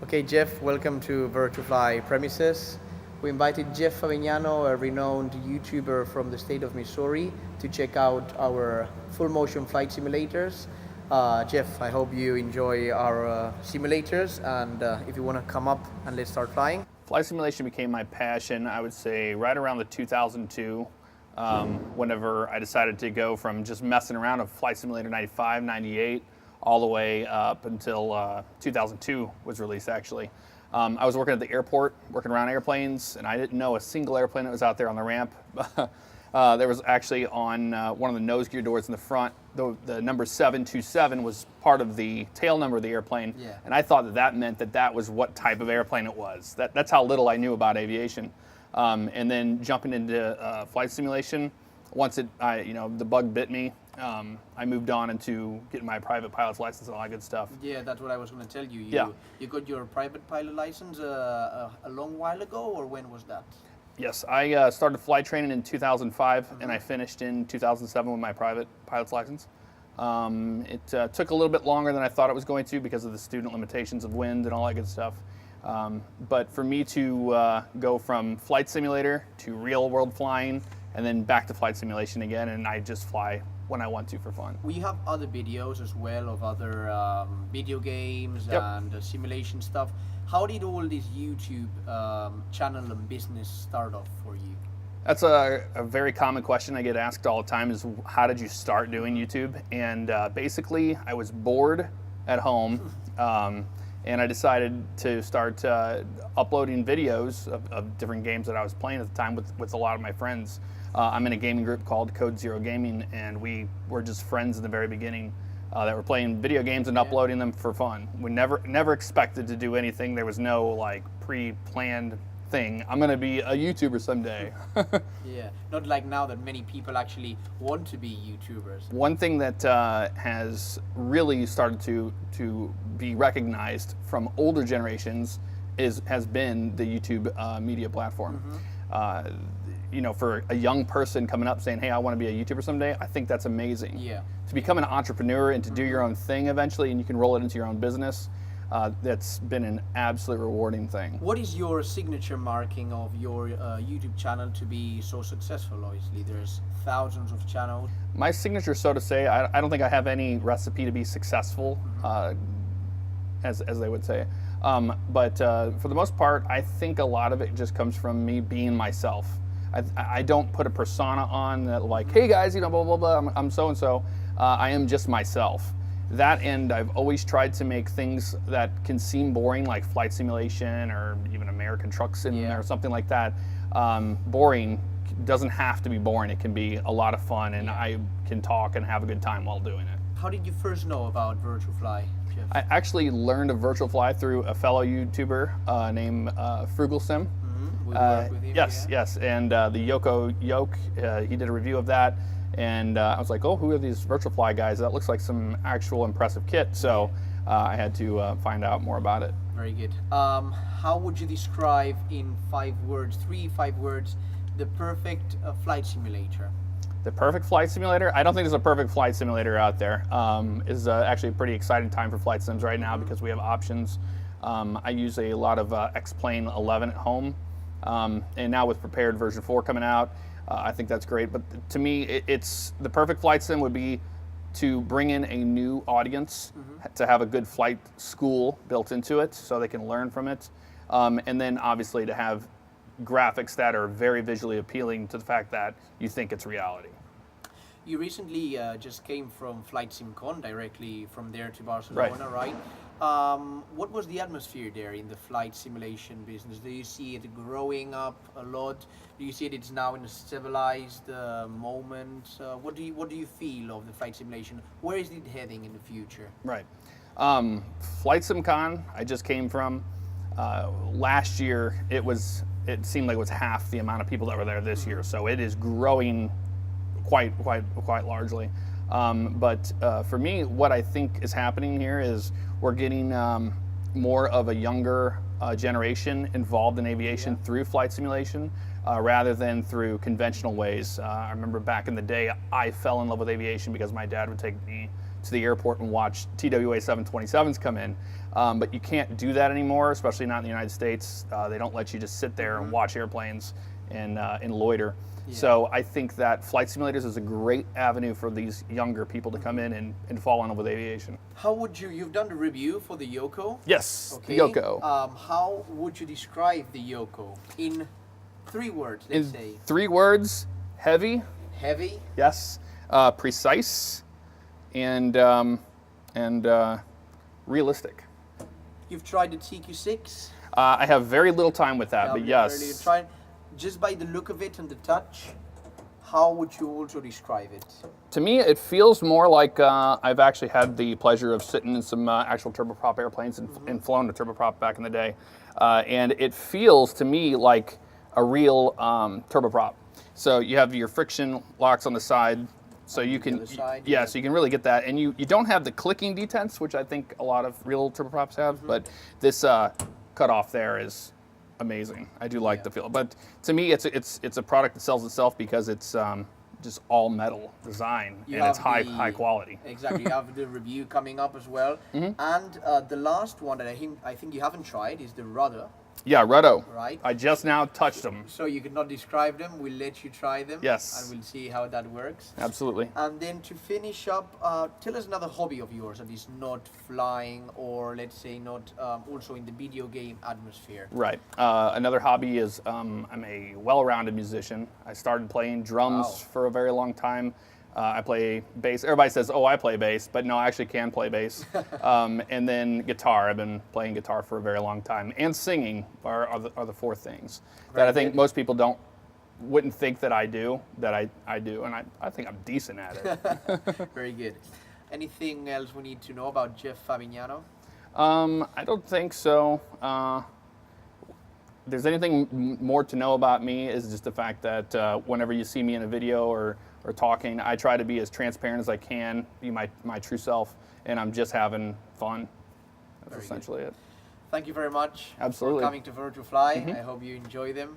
Okay, Jeff, welcome to Virtuefly Premises. We invited Jeff Favignano, a renowned YouTuber from the state of Missouri, to check out our full motion flight simulators. Jeff, I hope you enjoy our simulators, and if you want to come up and let's start flying. Flight simulation became my passion, I would say, right around the 2002, whenever I decided to go from just messing around with Flight Simulator 95, 98, all the way up until 2002 was released, actually. I was working at the airport, working around airplanes, and I didn't know a single airplane that was out there on the ramp. There was actually on one of the nose gear doors in the front, the number 727 was part of the tail number of the airplane, and I thought that meant that was what type of airplane it was. That's how little I knew about aviation. And then jumping into flight simulation, once the bug bit me, I moved on into getting my private pilot's license and all that good stuff. Yeah, that's what I was going to tell you. You got your private pilot license a long while ago, or when was that? Yes, I started flight training in 2005, and I finished in 2007 with my private pilot's license. It took a little bit longer than I thought it was going to because of the student limitations of wind and all that good stuff. But for me to go from flight simulator to real world flying and then back to flight simulation again, and I just fly when I want to for fun. We have other videos as well of other video games and simulation stuff. How did all this YouTube channel and business start off for you? That's a very common question I get asked all the time is, how did you start doing YouTube? And basically, I was bored at home, and I decided to start uploading videos of different games that I was playing at the time with a lot of my friends. I'm in a gaming group called Code Zero Gaming, and we were just friends in the very beginning that were playing video games and uploading them for fun. We never expected to do anything. There was no like pre-planned thing. I'm going to be a YouTuber someday. Yeah, not like now that many people actually want to be YouTubers. One thing that has really started to be recognized from older generations has been the YouTube media platform. For a young person coming up saying, hey, I want to be a YouTuber someday, I think that's amazing. Yeah. To become an entrepreneur and to do your own thing eventually, and you can roll it into your own business, that's been an absolutely rewarding thing. What is your signature marking of your YouTube channel to be so successful? Obviously, there's thousands of channels. My signature, so to say, I don't think I have any recipe to be successful, as they would say. But for the most part, I think a lot of it just comes from me being myself. I don't put a persona on that like, hey guys, blah, blah, blah, I'm so-and-so. I am just myself. That, and I've always tried to make things that can seem boring, like flight simulation or even American Truck Sim or something like that. Boring doesn't have to be boring. It can be a lot of fun, and I can talk and have a good time while doing it. How did you first know about Virtuefly, Jeff? I actually learned of Virtuefly through a fellow YouTuber named Frugal Sim. We work with him, yes, and the Yoke, he did a review of that, and I was like, oh, who are these Virtuefly guys? That looks like some actual impressive kit, so I had to find out more about it. Very good. How would you describe in 5 words, 5 words, the perfect flight simulator? The perfect flight simulator? I don't think there's a perfect flight simulator out there. It's actually a pretty exciting time for flight sims right now because we have options. I use a lot of X-Plane 11 at home. And now with Prepared version 4 coming out, I think that's great. But to me, it's the perfect flight sim would be to bring in a new audience, to have a good flight school built into it so they can learn from it. And then obviously to have graphics that are very visually appealing to the fact that you think it's reality. You recently just came from Flight SimCon, directly from there to Barcelona, right? What was the atmosphere there in the flight simulation business? Do you see it growing up a lot? Do you see it's now in a civilized moment? What do you feel of the flight simulation? Where is it heading in the future? Right. Flight SimCon, I just came from. Last year, it seemed like it was half the amount of people that were there this year. So it is growing quite largely. But for me, what I think is happening here is we're getting more of a younger generation involved in aviation through flight simulation rather than through conventional ways. I remember back in the day, I fell in love with aviation because my dad would take me to the airport and watch TWA 727s come in. But you can't do that anymore, especially not in the United States. They don't let you just sit there and watch airplanes and loiter. Yeah. So I think that flight simulators is a great avenue for these younger people to come in and fall in love with aviation. How would you've done the review for the Yoko? Yes, okay. The Yoko. How would you describe the Yoko in 3 words, let's say? 3 words: heavy. Heavy. Yes. Precise and realistic. You've tried the TQ6? I have very little time with that, but yes. Just by the look of it and the touch, how would you also describe it? To me, it feels more like I've actually had the pleasure of sitting in some actual turboprop airplanes and flown a turboprop back in the day. And it feels to me like a real turboprop. So you have your friction locks on the side, so you can, so you can really get that. And you don't have the clicking detents, which I think a lot of real turboprops have, but this cutoff there is amazing. I do like the feel, but to me, it's a product that sells itself because it's just all metal design and it's high quality. Exactly. You have the review coming up as well, and the last one that I think you haven't tried is the rudder. Yeah, rudder. Right. I just now touched them. So you cannot describe them. We'll let you try them. Yes. And we'll see how that works. Absolutely. And then to finish up, tell us another hobby of yours that is not flying or let's say not also in the video game atmosphere. Right. Another hobby is I'm a well-rounded musician. I started playing drums for a very long time. I play bass. Everybody says, oh, I play bass, but no, I actually can play bass. And then guitar. I've been playing guitar for a very long time. And singing are the 4 things that I think most people wouldn't think that I do, I do. And I think I'm decent at it. Very good. Anything else we need to know about Jeff Favignano? I don't think so. There's anything more to know about me is just the fact that whenever you see me in a video or talking, I try to be as transparent as I can, be my true self, and I'm just having fun. That's essentially it. Thank you very much for coming to Virtual Fly. I hope you enjoy them.